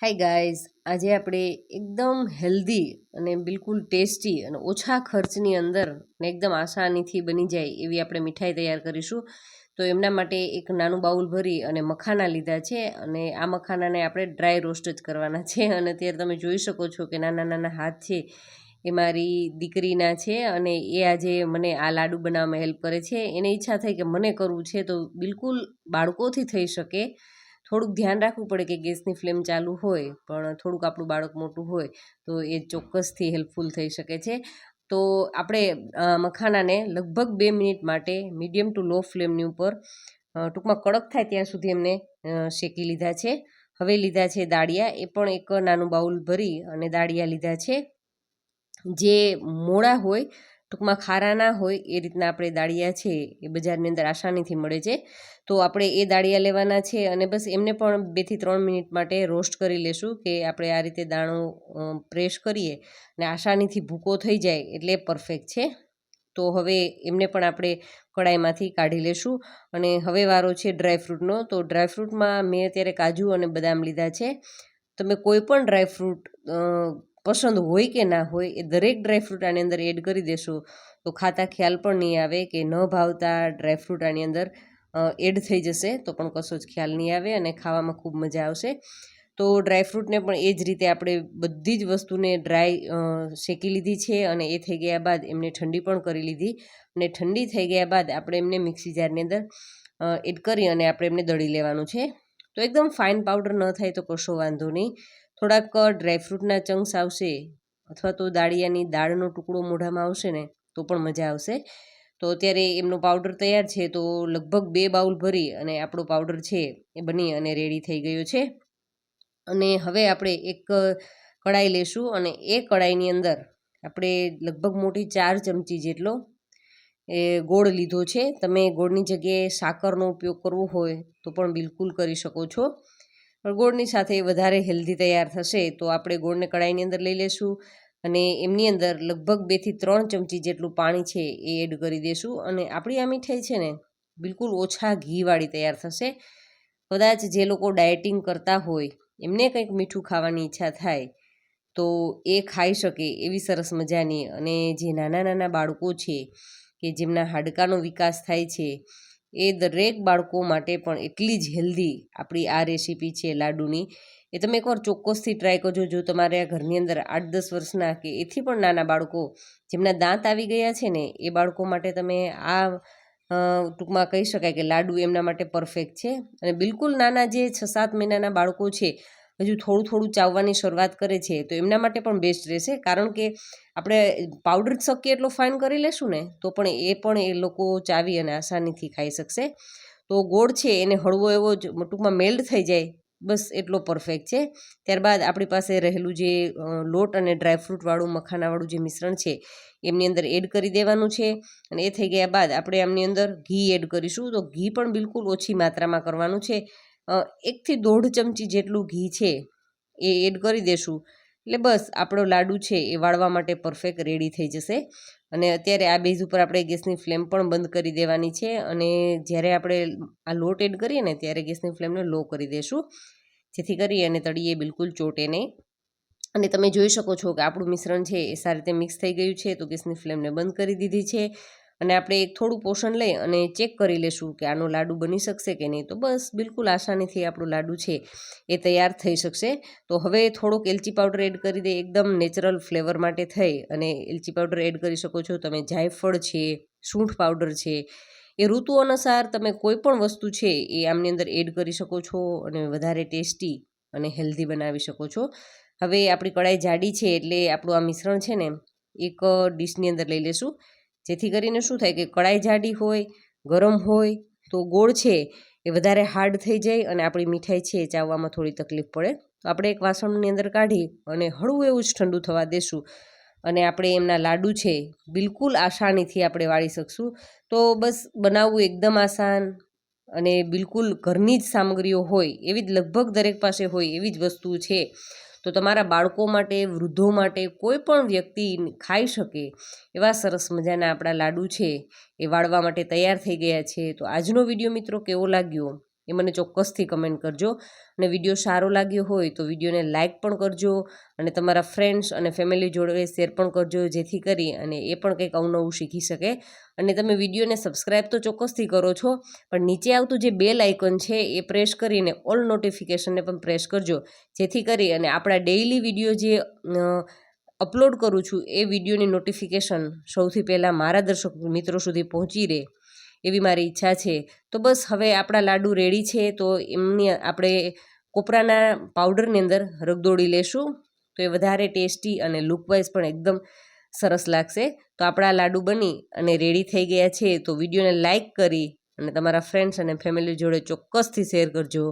Hi guys, આજે આપણે એકદમ હેલ્ધી અને બિલકુલ ટેસ્ટી અને ઓછા ખર્ચની અંદર ને એકદમ આસાનીથી બની જાય એવી આપણે મીઠાઈ તૈયાર કરીશું. તો એમના માટે એક નાનું બાઉલ ભરી અને મખાના લીધા છે અને આ મખાનાને આપણે ડ્રાય રોસ્ટ જ કરવાના છે. અને અત્યારે તમે જોઈ શકો છો કે નાના નાના હાથ છે એ મારી દીકરીના છે અને એ આજે મને આ લાડુ બનાવવામાં હેલ્પ કરે છે. એને ઈચ્છા થઈ કે મને કરવું છે, તો બિલકુલ બાળકોથી થઈ શકે. થોડુંક ધ્યાન રાખવું પડે કે ગેસની ફ્લેમ ચાલુ હોય, પણ થોડુંક આપણું બાળક મોટું હોય તો એ ચોક્કસથી હેલ્પફુલ થઈ શકે છે. તો આપણે મખાનાને લગભગ 2 મિનિટ માટે મીડિયમ ટુ લો ફ્લેમની ઉપર ટૂંકમાં કડક થાય ત્યાં સુધી એમને શેકી લીધા છે. હવે લીધા છે દાળિયા, એ પણ એક નાનું બાઉલ ભરી અને દાળિયા લીધા છે. જે મોળા હોય, ટૂંકમાં ખારા ના હોય એ રીતના આપણે દાળિયા છે એ બજારની અંદર આસાનીથી મળે છે. તો આપણે એ દાળિયા લેવાના છે અને બસ એમને પણ 2 થી 3 મિનિટ માટે રોસ્ટ કરી લેશું, કે આપણે આ રીતે દાણો પ્રેસ કરીએ અને આસાનીથી ભૂકો થઈ જાય એટલે પરફેક્ટ છે. તો હવે એમને પણ આપણે કડાઈમાંથી કાઢી લેશું. અને હવે વારો છે ડ્રાયફ્રૂટનો. તો ડ્રાયફ્રૂટમાં મેં અત્યારે કાજુ અને બદામ લીધા છે. તમે કોઈ પણ ડ્રાયફ્રૂટ પસંદ હોય કે ના હોય, એ દરેક ડ્રાયફ્રૂટ આની અંદર એડ કરી દેશો તો ખાતા ખ્યાલ પણ નહીં આવે કે ન ભાવતા ડ્રાયફ્રૂટ આની અંદર એડ થઈ જશે તો પણ કશો જ ખ્યાલ નહીં આવે અને ખાવામાં ખૂબ મજા આવશે. તો ડ્રાયફ્રૂટને પણ એ જ રીતે આપણે બધી જ વસ્તુને ડ્રાય શેકી લીધી છે અને એ થઈ ગયા બાદ એમને ઠંડી પણ કરી લીધી. અને ઠંડી થઈ ગયા બાદ આપણે એમને મિક્સી જારની અંદર એડ કરી અને આપણે એમને દળી લેવાનું છે. તો એકદમ ફાઇન પાવડર ન થાય તો કશો વાંધો નહીં. થોડાક ડ્રાયફ્રૂટના ચંક્સ આવશે અથવા તો દાળિયાની દાળનો ટુકડો મોઢામાં આવશે ને તો પણ મજા આવશે. તો અત્યારે એમનો પાવડર તૈયાર છે. તો લગભગ 2 બાઉલ ભરી અને આપણો પાવડર છે એ બની અને રેડી થઈ ગયો છે. અને હવે આપણે એક કડાઈ લેશું અને એ કડાઈની અંદર આપણે લગભગ મોટી 4 ચમચી જેટલો એ ગોળ લીધો છે. તમે ગોળની જગ્યાએ સાકરનો ઉપયોગ કરવો હોય તો પણ બિલકુલ કરી શકો છો, પણ ગોળની સાથે વધારે હેલ્ધી તૈયાર થશે. તો આપણે ગોળને કડાઈની અંદર લઈ લેશું અને એમની અંદર લગભગ 2 થી 3 ચમચી જેટલું પાણી છે એ એડ કરી દેશું. અને આપણી આ મીઠાઈ છે ને બિલકુલ ઓછા ઘીવાળી તૈયાર થશે. કદાચ જે લોકો ડાયટિંગ કરતા હોય, એમને કંઈક મીઠું ખાવાની ઈચ્છા થાય તો એ ખાઈ શકે એવી સરસ મજાની. અને જે નાના નાના બાળકો છે કે જેમના હાડકાનો વિકાસ થાય છે, એ દરેક બાળકો માટે પણ એટલી જ હેલ્ધી આપણી આ રેસીપી છે લાડુની. એ તમે એકવાર ચોક્કસથી ટ્રાય કરજો. જો તમારે આ ઘરની અંદર 8-10 વર્ષના કે એથી પણ નાના બાળકો જેમના દાંત આવી ગયા છે ને, એ બાળકો માટે તમે આ ટૂંકમાં કહી શકાય કે લાડુ એમના માટે પરફેક્ટ છે. અને બિલકુલ નાના જે 6-7 મહિનાના બાળકો છે, હજુ થોડું થોડું ચાવવાની શરૂઆત કરે છે, તો એમના માટે પણ બેસ્ટ રહેશે. કારણ કે આપણે પાવડર શક્ય એટલો ફાઇન કરી લેશું ને તો પણ એ લોકો ચાવી અને આસાનીથી ખાઈ શકશે. તો ગોળ છે એને હળવો એવો જ ટૂંકમાં મેલ્ટ થઈ જાય, બસ એટલો પરફેક્ટ છે. ત્યારબાદ આપણી પાસે રહેલું જે લોટ અને ડ્રાયફ્રૂટવાળું મખાનાવાળું જે મિશ્રણ છે એમની અંદર એડ કરી દેવાનું છે. અને એ થઈ ગયા બાદ આપણે એમની અંદર ઘી એડ કરીશું. તો ઘી પણ બિલકુલ ઓછી માત્રામાં કરવાનું છે. 1 થી 1.5 ચમચી જેટલું ઘી છે એ એડ કરી દેશું એટલે બસ આપણો લાડુ છે એ વાળવા માટે પરફેક્ટ રેડી થઈ જશે. અને અત્યારે આ બેઝ ઉપર આપણે ગેસની ફ્લેમ પણ બંધ કરી દેવાની છે. અને જ્યારે આપણે આ લોટ એડ કરીએ ને ત્યારે ગેસની ફ્લેમને લો કરી દેશું, જેથી કરી અને તળીએ બિલકુલ ચોટે નહીં. અને તમે જોઈ શકો છો કે આપણું મિશ્રણ છે એ સારી રીતે મિક્સ થઈ ગયું છે. તો ગેસની ફ્લેમને બંધ કરી દીધી છે. અને આપણે એક થોડું પોષણ લઈ અને ચેક કરી લેશું કે આનો લાડુ બની શકશે કે નહીં. તો બસ બિલકુલ આસાનીથી આપણું લાડુ છે એ તૈયાર થઈ શકશે. તો હવે થોડોક એલચી પાવડર એડ કરી દે, એકદમ નેચરલ ફ્લેવર માટે થઈ અને એલચી પાવડર એડ કરી શકો છો. તમે જાયફળ છે, સૂંઠ પાવડર છે, એ ઋતુ અનુસાર તમે કોઈ પણ વસ્તુ છે એ આમની અંદર એડ કરી શકો છો અને વધારે ટેસ્ટી અને હેલ્ધી બનાવી શકો છો. હવે આપણી કડાઈ જાડી છે એટલે આપણું આ મિશ્રણ છે ને એક ડીશની અંદર લઈ લેશું, જેથી કરીને શું થાય કે કડાઈ જાડી હોય, ગરમ હોય તો ગોળ છે એ વધારે હાર્ડ થઈ જાય અને આપણી મીઠાઈ છે એ ચાવવામાં થોડી તકલીફ પડે. તો આપણે એક વાસણની અંદર કાઢી અને હળવું એવું જ ઠંડુ થવા દેશું. અને આપણે એમના લાડુ છે બિલકુલ આસાનીથી આપણે વાળી શકશું. તો બસ બનાવવું એકદમ આસાન અને બિલકુલ ઘરની જ સામગ્રીઓ હોય એવી જ, લગભગ દરેક પાસે હોય એવી જ વસ્તુ છે. તો તમારા બાળકો માટે, વૃદ્ધો માટે, કોઈ પણ વ્યક્તિ ખાઈ શકે એવા સરસ મજાના આપણા લાડુ છે એ વાળવા માટે તૈયાર થઈ ગયા છે. તો આજનો વિડીયો મિત્રો કેવો લાગ્યો એ મને ચોક્કસથી કમેન્ટ કરજો. અને વિડીયો સારો લાગ્યો હોય તો વિડીયોને લાઇક પણ કરજો અને તમારા ફ્રેન્ડ્સ અને ફેમિલી જોડે શેર પણ કરજો, જેથી કરી અને એ પણ કંઈક અવનવું શીખી શકે. અને તમે વિડીયોને સબસ્ક્રાઈબ તો ચોક્કસથી કરો છો, પણ નીચે આવતું જે બેલ આઇકન છે એ પ્રેસ કરીને ઓલ નોટિફિકેશનને પણ પ્રેસ કરજો, જેથી કરી અને આપણા ડેઇલી વિડીયો જે અપલોડ કરું છું એ વિડીયોની નોટિફિકેશન સૌથી પહેલાં મારા દર્શક મિત્રો સુધી પહોંચી રહે એવી મારી ઈચ્છા છે. તો બસ હવે આપણા લાડુ રેડી છે, તો એમની આપણે કોપરાના પાવડરની અંદર રગદોળી લેશું, તો એ વધારે ટેસ્ટી અને લુકવાઇઝ પણ એકદમ સરસ લાગશે. તો આપણા લાડુ બની અને રેડી થઈ ગયા છે. તો વિડીયોને લાઇક કરી અને તમારા ફ્રેન્ડ્સ અને ફેમિલી જોડે ચોક્કસથી શેર કરજો.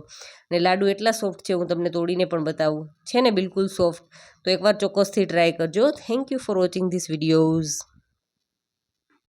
અને લાડુ એટલા સોફ્ટ છે, હું તમને તોડીને પણ બતાવું, છે ને બિલકુલ સોફ્ટ. તો એકવાર ચોક્કસથી ટ્રાય કરજો. Thank you for watching this videos.